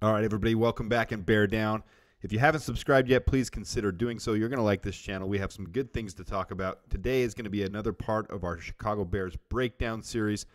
All right, everybody, welcome back and bear down. If you haven't subscribed yet, please consider doing so. You're going to like this channel. We have some good things to talk about. Today is going to be another part of our Chicago Bears breakdown series,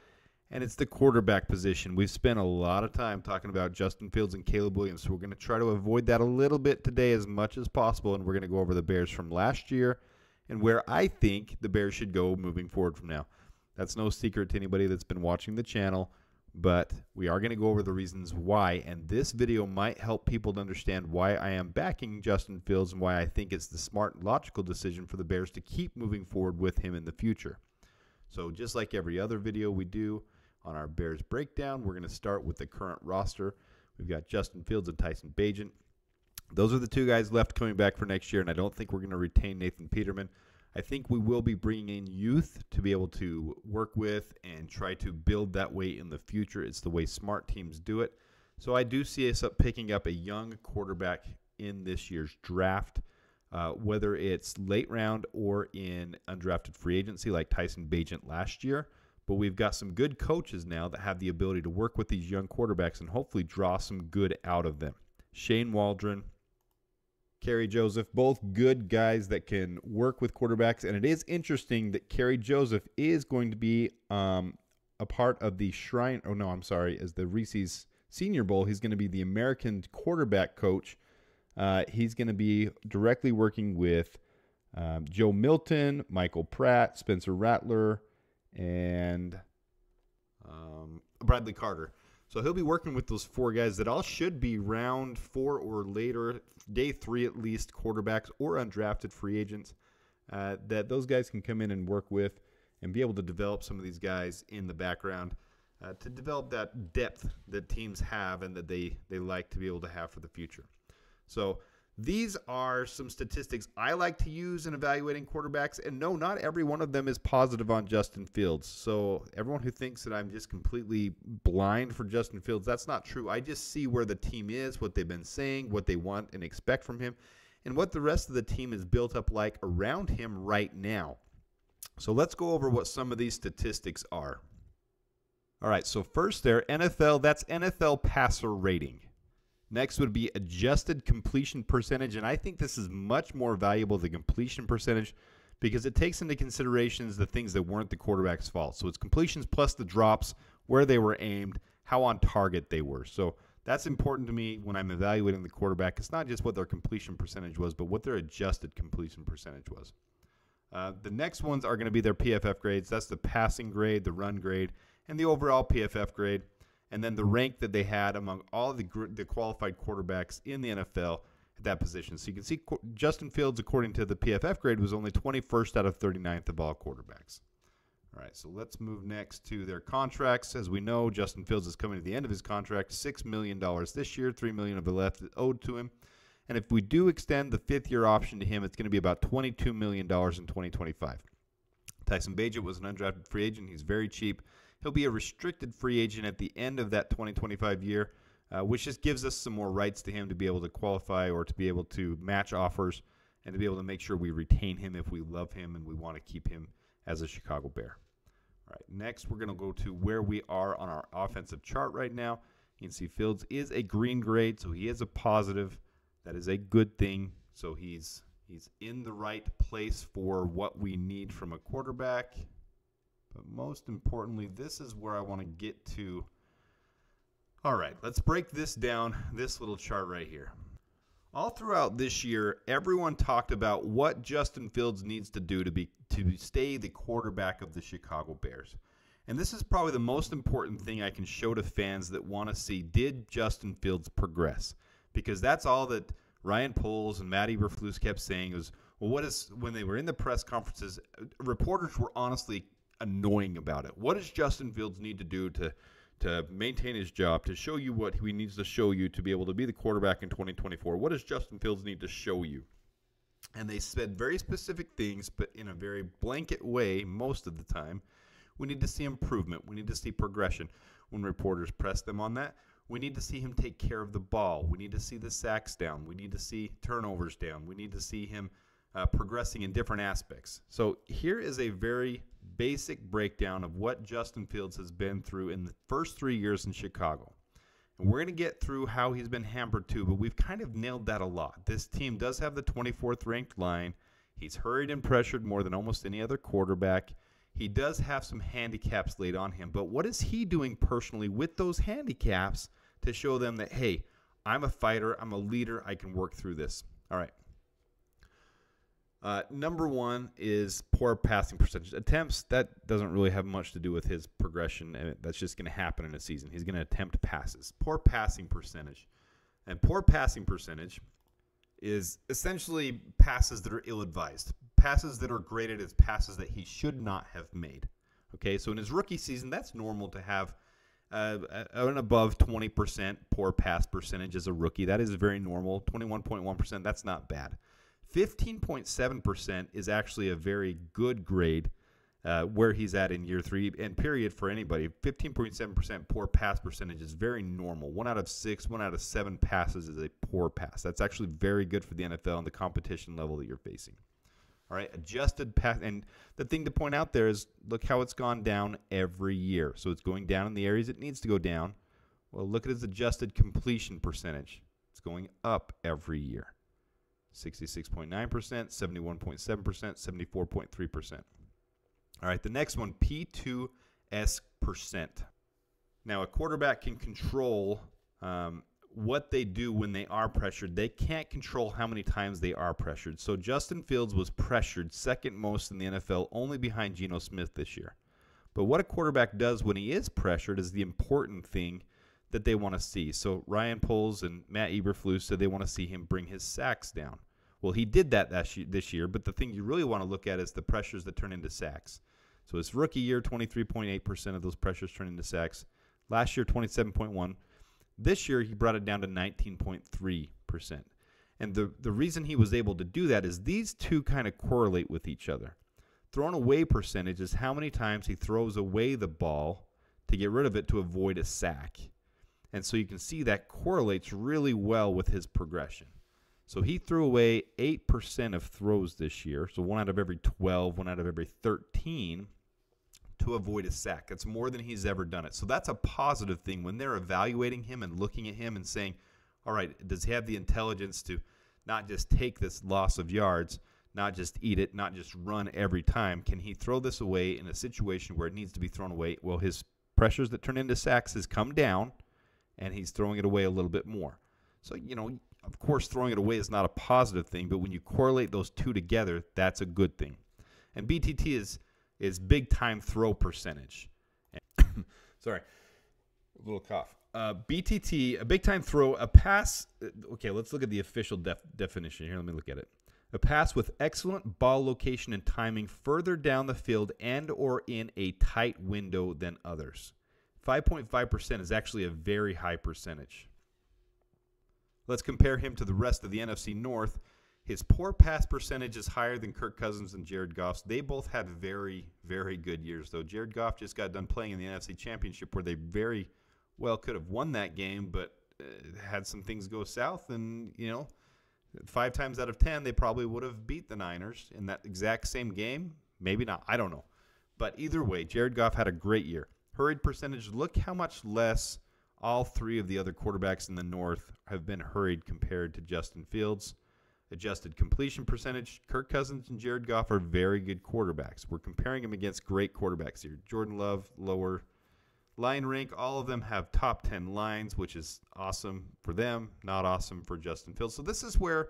and it's the quarterback position. We've spent a lot of time talking about Justin Fields and Caleb Williams, so we're going to try to avoid that a little bit today as much as possible, and we're going to go over the Bears from last year and where I think the Bears should go moving forward from now. That's no secret to anybody that's been watching the channel. But we are going to go over the reasons why, and this video might help people to understand why I am backing Justin Fields and why I think it's the smart and logical decision for the Bears to keep moving forward with him in the future. So just like every other video we do on our Bears breakdown, we're going to start with the current roster. We've got Justin Fields and Tyson Bagent. Those are the two guys left coming back for next year, and I don't think we're going to retain Nathan Peterman. I think we will be bringing in youth to be able to work with and try to build that way in the future. It's the way smart teams do it. So I do see us picking up a young quarterback in this year's draft, whether it's late round or in undrafted free agency like Tyson Bagent last year. But we've got some good coaches now that have the ability to work with these young quarterbacks and hopefully draw some good out of them. Shane Waldron, Kerry Joseph, both good guys that can work with quarterbacks. And it is interesting that Kerry Joseph is going to be a part of the as the Reese's Senior Bowl. He's going to be the American quarterback coach. He's going to be directly working with Joe Milton, Michael Pratt, Spencer Rattler, and Bradley Carter. So he'll be working with those four guys that all should be round 4 or later, day 3 at least, quarterbacks or undrafted free agents that those guys can come in and work with and be able to develop some of these guys in the background to develop that depth that teams have and that they like to be able to have for the future. So these are some statistics I like to use in evaluating quarterbacks, and no, not every one of them is positive on Justin Fields. So everyone who thinks that I'm just completely blind for Justin Fields, that's not true. I just see where the team is, what they've been saying, what they want and expect from him, and what the rest of the team is built up like around him right now. So let's go over what some of these statistics are. All right, so first there, NFL, that's NFL passer rating. Next would be adjusted completion percentage, and I think this is much more valuable than completion percentage because it takes into considerations the things that weren't the quarterback's fault. So it's completions plus the drops, where they were aimed, how on target they were. So that's important to me when I'm evaluating the quarterback. It's not just what their completion percentage was, but what their adjusted completion percentage was. The next ones are going to be their PFF grades. That's the passing grade, the run grade, and the overall PFF grade. And then the rank that they had among all the qualified quarterbacks in the NFL at that position. So you can see Justin Fields, according to the PFF grade, was only 21st out of 39th of all quarterbacks. All right, so let's move next to their contracts. As we know, Justin Fields is coming to the end of his contract, $6 million this year, $3 million of the left owed to him. And if we do extend the 5th-year option to him, it's going to be about $22 million in 2025. Tyson Bagent was an undrafted free agent. He's very cheap. He'll be a restricted free agent at the end of that 2025 year, which just gives us some more rights to him to be able to qualify or to be able to match offers and to be able to make sure we retain him if we love him and we want to keep him as a Chicago Bear. All right, next we're going to go to where we are on our offensive chart right now. You can see Fields is a green grade, so he is a positive. That is a good thing. So he's in the right place for what we need from a quarterback. But most importantly, this is where I want to get to. All right, let's break this down, this little chart right here. All throughout this year, everyone talked about what Justin Fields needs to do to stay the quarterback of the Chicago Bears. And this is probably the most important thing I can show to fans that want to see, did Justin Fields progress? Because that's all that Ryan Poles and Matt Eberflus kept saying was, well, when they were in the press conferences, reporters were honestly annoying about it. What does Justin Fields need to do to maintain his job, to show you what he needs to show you to be able to be the quarterback in 2024? What does Justin Fields need to show you? And they said very specific things, but in a very blanket way most of the time. We need to see improvement. We need to see progression. When reporters press them on that, we need to see him take care of the ball. We need to see the sacks down. We need to see turnovers down. We need to see him progressing in different aspects. So here is a very basic breakdown of what Justin Fields has been through in the first 3 years in Chicago. And we're going to get through how he's been hampered too, but we've kind of nailed that a lot. This team does have the 24th ranked line. He's hurried and pressured more than almost any other quarterback. He does have some handicaps laid on him, but what is he doing personally with those handicaps to show them that, hey, I'm a fighter, I'm a leader, I can work through this? All right. Number one is poor passing percentage. Attempts, that doesn't really have much to do with his progression. And that's just going to happen in a season. He's going to attempt passes. Poor passing percentage. And poor passing percentage is essentially passes that are ill-advised. Passes that are graded as passes that he should not have made. Okay, so in his rookie season, that's normal to have an above 20% poor pass percentage as a rookie. That is very normal. 21.1%, that's not bad. 15.7% is actually a very good grade where he's at in year 3 and period for anybody. 15.7% poor pass percentage is very normal. 1 out of 6, 1 out of 7 passes is a poor pass. That's actually very good for the NFL and the competition level that you're facing. All right, adjusted pass. And the thing to point out there is look how it's gone down every year. So it's going down in the areas it needs to go down. Well, look at his adjusted completion percentage. It's going up every year. 66.9%, 71.7%, 74.3%. All right, the next one, P2S percent. Now, a quarterback can control what they do when they are pressured. They can't control how many times they are pressured. So Justin Fields was pressured second most in the NFL, only behind Geno Smith this year. But what a quarterback does when he is pressured is the important thing that they want to see. So Ryan Poles and Matt Eberflus said they want to see him bring his sacks down. Well, he did that this year, but the thing you really want to look at is the pressures that turn into sacks. So his rookie year, 23.8% of those pressures turn into sacks. Last year, 27.1%. This year, he brought it down to 19.3%. And the reason he was able to do that is these two kind of correlate with each other. Thrown away percentage is how many times he throws away the ball to get rid of it to avoid a sack. And so you can see that correlates really well with his progression. So he threw away 8% of throws this year, so 1 out of every 12, 1 out of every 13 to avoid a sack. That's more than he's ever done it. So that's a positive thing when they're evaluating him and looking at him and saying, all right, does he have the intelligence to not just take this loss of yards, not just eat it, not just run every time? Can he throw this away in a situation where it needs to be thrown away? Well, his pressures that turn into sacks has come down, and he's throwing it away a little bit more. So, of course, throwing it away is not a positive thing, but when you correlate those two together, that's a good thing. And BTT is big time throw percentage. Sorry, a little cough. BTT, a big time throw, a pass. Okay, let's look at the official definition here. Let me look at it. A pass with excellent ball location and timing further down the field and or in a tight window than others. 5.5% is actually a very high percentage. Let's compare him to the rest of the NFC North. His poor pass percentage is higher than Kirk Cousins and Jared Goff's. They both had very, very good years, though. Jared Goff just got done playing in the NFC Championship where they very well could have won that game, but had some things go south. And, 5 times out of 10, they probably would have beat the Niners in that exact same game. Maybe not. I don't know. But either way, Jared Goff had a great year. Hurried percentage, look how much less all 3 of the other quarterbacks in the North have been hurried compared to Justin Fields. Adjusted completion percentage, Kirk Cousins and Jared Goff are very good quarterbacks. We're comparing them against great quarterbacks here. Jordan Love, lower. Line rank, all of them have top 10 lines, which is awesome for them, not awesome for Justin Fields. So this is where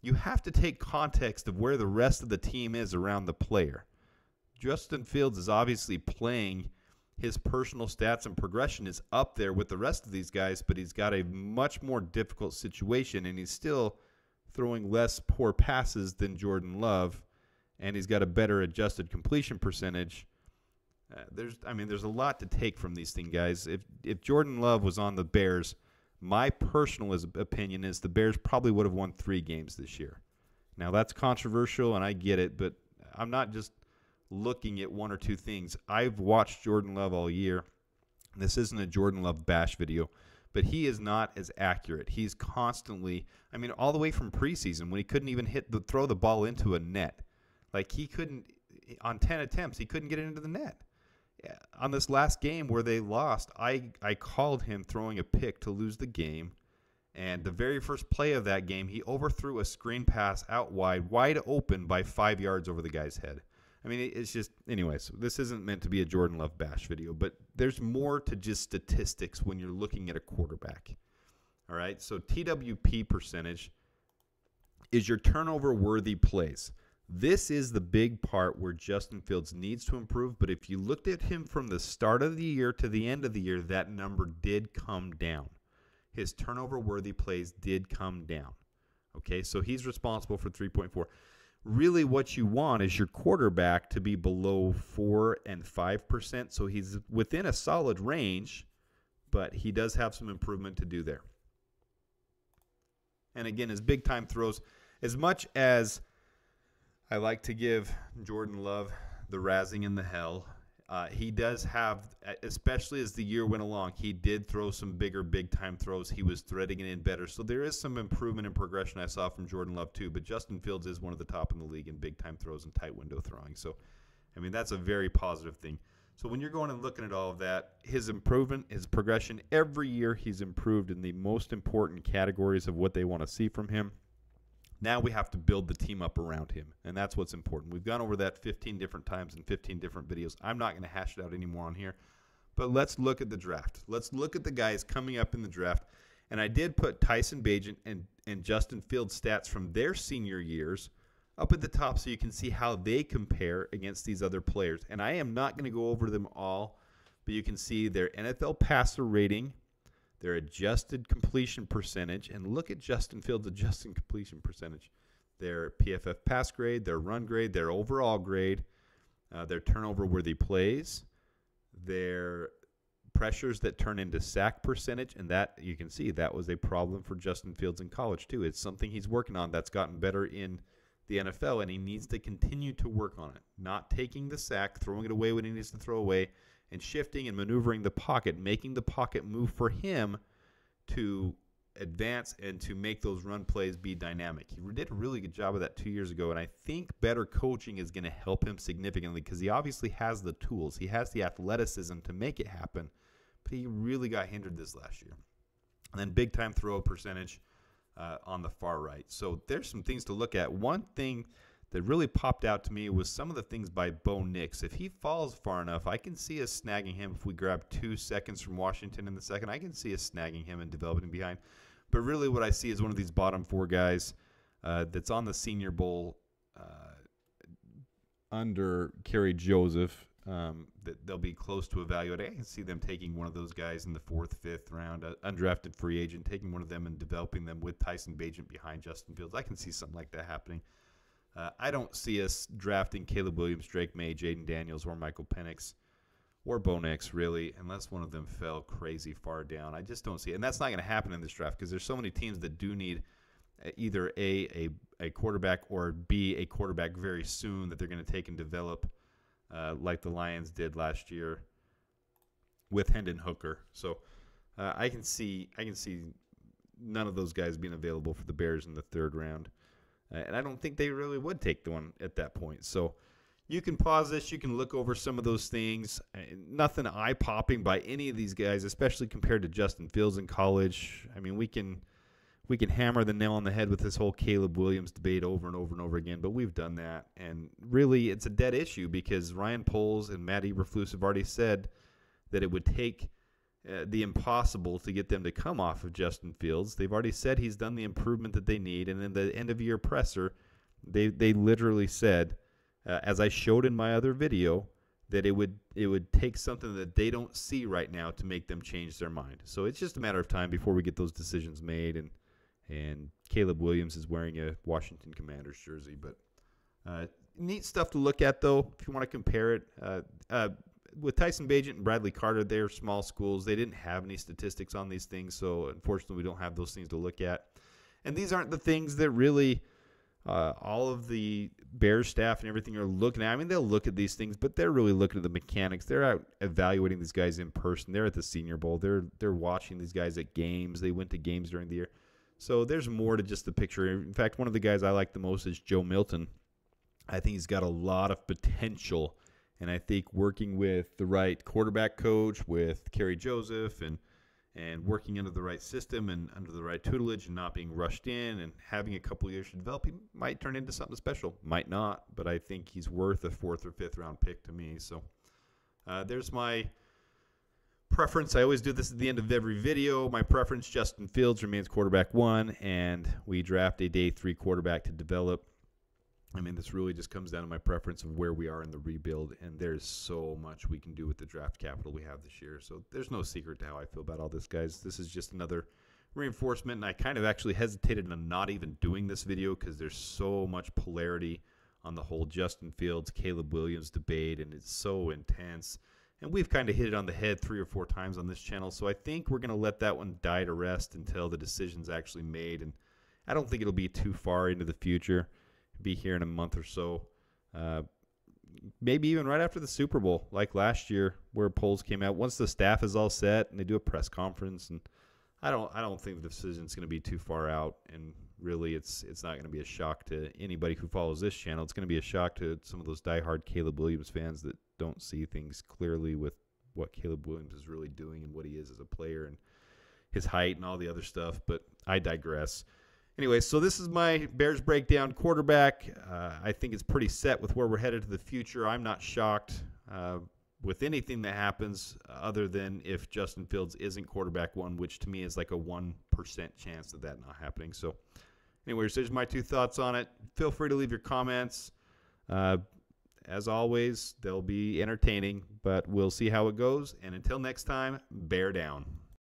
you have to take context of where the rest of the team is around the player. Justin Fields is obviously playing. His personal stats and progression is up there with the rest of these guys, but he's got a much more difficult situation, and he's still throwing less poor passes than Jordan Love, and he's got a better adjusted completion percentage. There's a lot to take from these things, guys. If Jordan Love was on the Bears, my personal opinion is the Bears probably would have won 3 games this year. Now, that's controversial, and I get it, but I'm not just looking at 1 or 2 things. I've watched Jordan Love all year. This isn't a Jordan Love bash video, but he is not as accurate. He's constantly, all the way from preseason when he couldn't even throw the ball into a net. Like he couldn't, on 10 attempts, he couldn't get it into the net. on this last game where they lost, I called him throwing a pick to lose the game. And the very first play of that game, he overthrew a screen pass out wide open by 5 yards over the guy's head. I mean, it's just, anyways, this isn't meant to be a Jordan Love bash video, but there's more to just statistics when you're looking at a quarterback. All right, so TWP percentage is your turnover-worthy plays. This is the big part where Justin Fields needs to improve, but if you looked at him from the start of the year to the end of the year, that number did come down. His turnover-worthy plays did come down. Okay, so he's responsible for 3.4. Really what you want is your quarterback to be below 4 and 5%, so he's within a solid range, but he does have some improvement to do there. And again, his big-time throws, as much as I like to give Jordan Love the razzing and the hell, he does have, especially as the year went along, he did throw some bigger big-time throws. He was threading it in better. So there is some improvement and progression I saw from Jordan Love too. But Justin Fields is one of the top in the league in big-time throws and tight window throwing. So, I mean, that's a very positive thing. So when you're going and looking at all of that, his improvement, his progression, every year he's improved in the most important categories of what they want to see from him. Now we have to build the team up around him, and that's what's important. We've gone over that 15 different times in 15 different videos. I'm not going to hash it out anymore on here, but let's look at the draft. Let's look at the guys coming up in the draft, and I did put Tyson Bagent and Justin Fields stats from their senior years up at the top so you can see how they compare against these other players. And I am not going to go over them all, but you can see their NFL passer rating, their adjusted completion percentage, and look at Justin Fields' adjusted completion percentage. Their PFF pass grade, their run grade, their overall grade, their turnover-worthy plays, their pressures that turn into sack percentage, and that, you can see, that was a problem for Justin Fields in college too. It's something he's working on that's gotten better in the NFL, and he needs to continue to work on it. Not taking the sack, throwing it away when he needs to throw away, and shifting and maneuvering the pocket, making the pocket move for him to advance and to make those run plays be dynamic. He did a really good job of that 2 years ago, and I think better coaching is going to help him significantly because he obviously has the tools. He has the athleticism to make it happen, but he really got hindered this last year. And then big-time throw percentage on the far right. So there's some things to look at. One thing that really popped out to me was some of the things by Bo Nix. If he falls far enough, I can see us snagging him. If we grab 2 seconds from Washington in the second, I can see us snagging him and developing behind. But really what I see is one of these bottom 4 guys that's on the Senior Bowl under Kerry Joseph that they'll be close to evaluating. I can see them taking one of those guys in the 4th, 5th round, undrafted free agent, taking one of them and developing them with Tyson Bagent behind Justin Fields. I can see something like that happening. I don't see us drafting Caleb Williams, Drake May, Jaden Daniels, or Michael Penix, or Bo Nix, really, unless one of them fell crazy far down. I just don't see it. And that's not going to happen in this draft because there's so many teams that do need either A, a quarterback, or B, a quarterback very soon that they're going to take and develop like the Lions did last year with Hendon Hooker. So I can see none of those guys being available for the Bears in the 3rd round. And I don't think they really would take the one at that point. So you can pause this. You can look over some of those things. Nothing eye-popping by any of these guys, especially compared to Justin Fields in college. I mean, we can hammer the nail on the head with this whole Caleb Williams debate over and over and over again, but we've done that. And really, it's a dead issue because Ryan Poles and Matt Eberflus have already said that it would take the impossible to get them to come off of Justin Fields. They've already said he's done the improvement that they need, and in the end-of-year presser, they literally said, as I showed in my other video, that it would take something that they don't see right now to make them change their mind. So it's just a matter of time before we get those decisions made, and Caleb Williams is wearing a Washington Commanders jersey. But neat stuff to look at, though, if you want to compare it. With Tyson Bagent and Bradley Carter, they're small schools. They didn't have any statistics on these things, so unfortunately we don't have those things to look at. And these aren't the things that really all of the Bears staff and everything are looking at. I mean, they'll look at these things, but they're really looking at the mechanics. They're out evaluating these guys in person. They're at the Senior Bowl. They're watching these guys at games. They went to games during the year. So there's more to just the picture. In fact, one of the guys I like the most is Joe Milton. I think he's got a lot of potential And I think working with the right quarterback coach, with Kerry Joseph, and working under the right system and under the right tutelage and not being rushed in and having a couple years to develop, he might turn into something special. Might not, but I think he's worth a 4th or 5th round pick to me. So there's my preference. I always do this at the end of every video. My preference, Justin Fields remains quarterback 1, and we draft a day 3 quarterback to develop. I mean, this really just comes down to my preference of where we are in the rebuild, and there's so much we can do with the draft capital we have this year. So there's no secret to how I feel about all this, guys. This is just another reinforcement, and I kind of actually hesitated on not even doing this video because there's so much polarity on the whole Justin Fields, Caleb Williams debate, and it's so intense. And we've kind of hit it on the head 3 or 4 times on this channel, so I think we're going to let that one die to rest until the decision's actually made, and I don't think it'll be too far into the future. Be here in a month or so, maybe even right after the Super Bowl, like last year, where polls came out. Once the staff is all set and they do a press conference, and I don't think the decision's going to be too far out. And really, it's not going to be a shock to anybody who follows this channel. It's going to be a shock to some of those diehard Caleb Williams fans that don't see things clearly with what Caleb Williams is really doing and what he is as a player and his height and all the other stuff. But I digress. Anyway, so this is my Bears breakdown quarterback. I think it's pretty set with where we're headed to the future. I'm not shocked with anything that happens other than if Justin Fields isn't quarterback 1, which to me is like a 1% chance of that not happening. So anyways, there's my 2 thoughts on it. Feel free to leave your comments. As always, they'll be entertaining, but we'll see how it goes. And until next time, bear down.